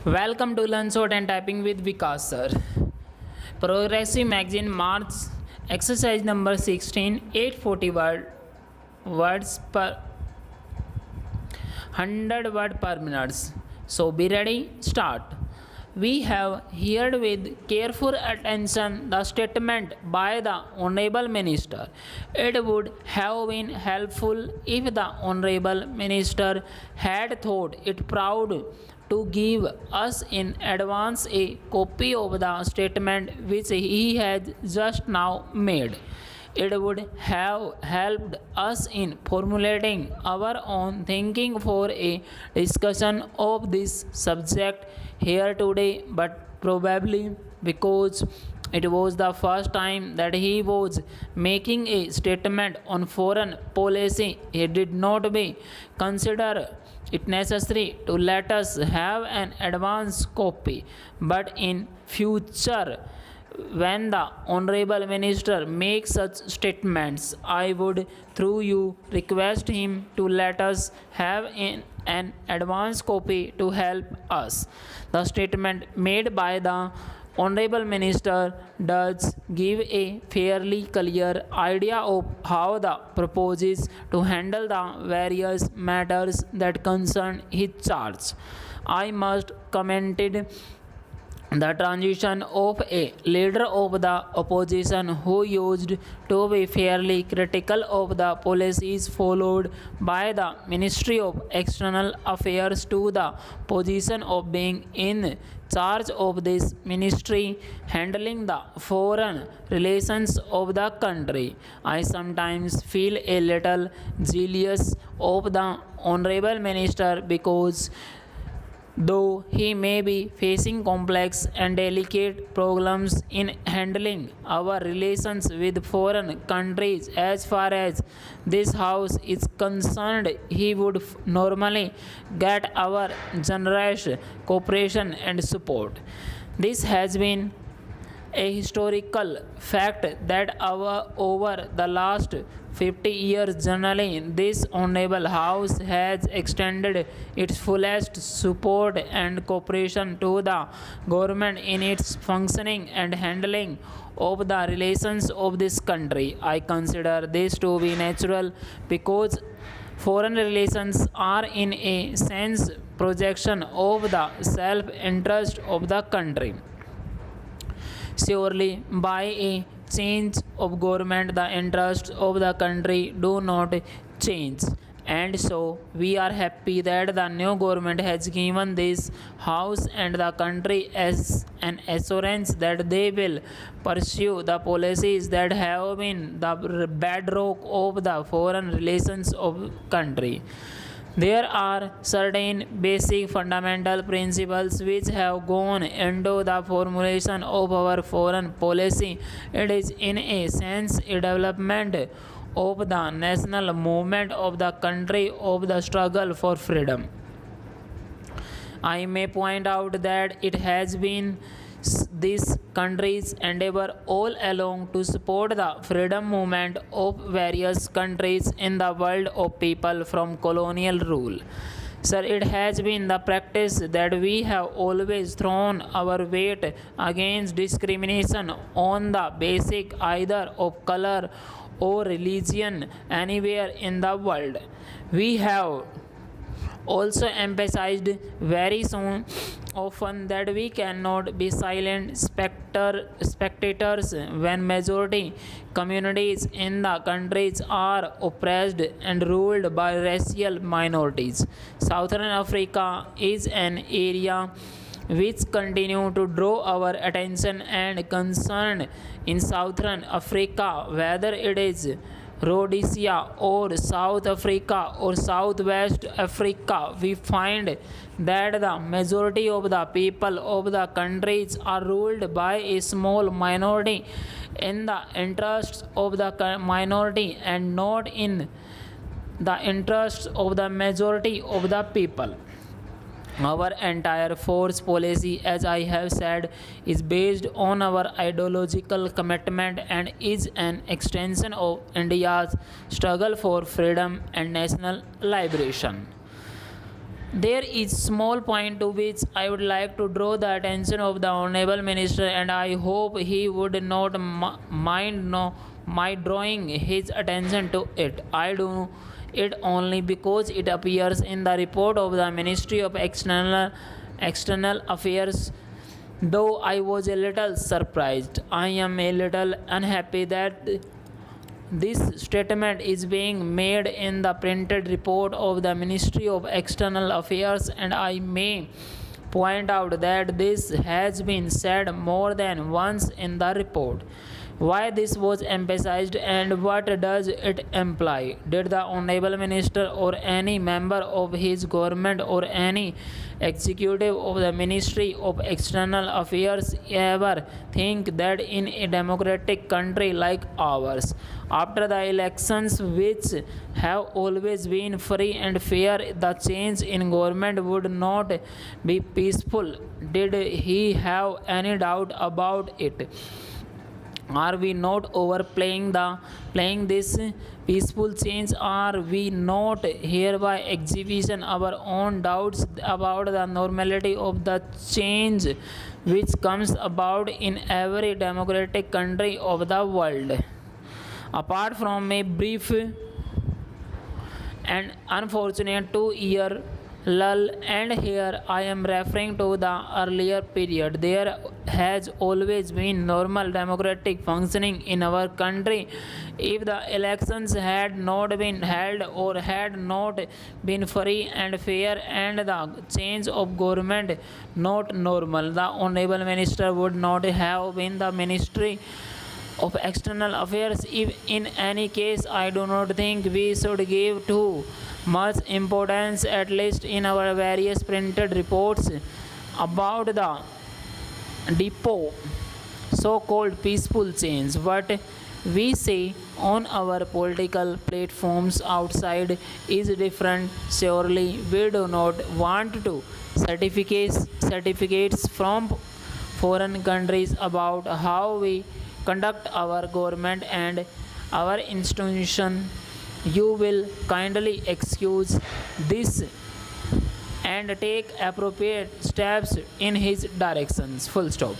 Welcome to Learn Shorthand Typing with Vikas sir. Progressive Magzine March exercise number 16, 840 words per 100 word per minute. So be ready, start. We have heard with careful attention the statement by the Honorable Minister. It would have been helpful if the Honorable Minister had thought it proud to give us in advance a copy of the statement which he has just now made. It would have helped us in formulating our own thinking for a discussion of this subject here today, but probably because it was the first time that he was making a statement on foreign policy, he did not consider it necessary to let us have an advance copy. But in future, when the Honorable Minister makes such statements, I would, through you, request him to let us have an advance copy to help us. The statement made by the Honorable Minister does give a fairly clear idea of how the proposes to handle the various matters that concern his charge. I must commented the transition of a leader of the opposition who used to be fairly critical of the policies followed by the Ministry of External Affairs to the position of being in charge of this ministry handling the foreign relations of the country. I sometimes feel a little jealous of the Honorable Minister because though he may be facing complex and delicate problems in handling our relations with foreign countries, as far as this House is concerned, he would normally get our generous cooperation and support. This has been a historical fact that over the last 50 years generally this Honorable House has extended its fullest support and cooperation to the government in its functioning and handling of the relations of this country. I consider this to be natural because foreign relations are in a sense projection of the self-interest of the country. Surely, by a change of government, the interests of the country do not change. And so, we are happy that the new government has given this House and the country as an assurance that they will pursue the policies that have been the bedrock of the foreign relations of the country. There are certain basic fundamental principles which have gone into the formulation of our foreign policy. It is in a sense a development of the national movement of the country of the struggle for freedom. I may point out that it has been this country's endeavor all along to support the freedom movement of various countries in the world of people from colonial rule. Sir, it has been the practice that we have always thrown our weight against discrimination on the basis either of color or religion anywhere in the world. We have also emphasized very soon often that we cannot be silent spectators when majority communities in the countries are oppressed and ruled by racial minorities. Southern Africa is an area which continue to draw our attention and concern. In Southern Africa, whether it is Rhodesia or South Africa or Southwest Africa, we find that the majority of the people of the countries are ruled by a small minority in the interests of the minority and not in the interests of the majority of the people. Our entire force policy, as I have said, is based on our ideological commitment and is an extension of India's struggle for freedom and national liberation. There is small point to which I would like to draw the attention of the Honorable Minister, and I hope he would not mind my drawing his attention to it. I do it only because it appears in the report of the Ministry of External Affairs. Though I was a little surprised, I am a little unhappy that this statement is being made in the printed report of the Ministry of External Affairs, and I may point out that this has been said more than once in the report. Why this was emphasized and what does it imply? Did the Honorable Minister or any member of his government or any executive of the Ministry of External Affairs ever think that in a democratic country like ours, after the elections which have always been free and fair, the change in government would not be peaceful? Did he have any doubt about it? Are we not overplaying this peaceful change? Are we not hereby exhibiting our own doubts about the normality of the change which comes about in every democratic country of the world? Apart from a brief and unfortunate 2-year lull, and here I am referring to the earlier period, there has always been normal democratic functioning in our country. If the elections had not been held or had not been free and fair and the change of government not normal, the Honorable Minister would not have been the Ministry of External Affairs. If in any case, I do not think we should give too much importance, at least in our various printed reports, about the depot so-called peaceful change. What we say on our political platforms outside is different. Surely we do not want to certificates from foreign countries about how we conduct our government and our institution. You will kindly excuse this and take appropriate steps in his directions. Full stop.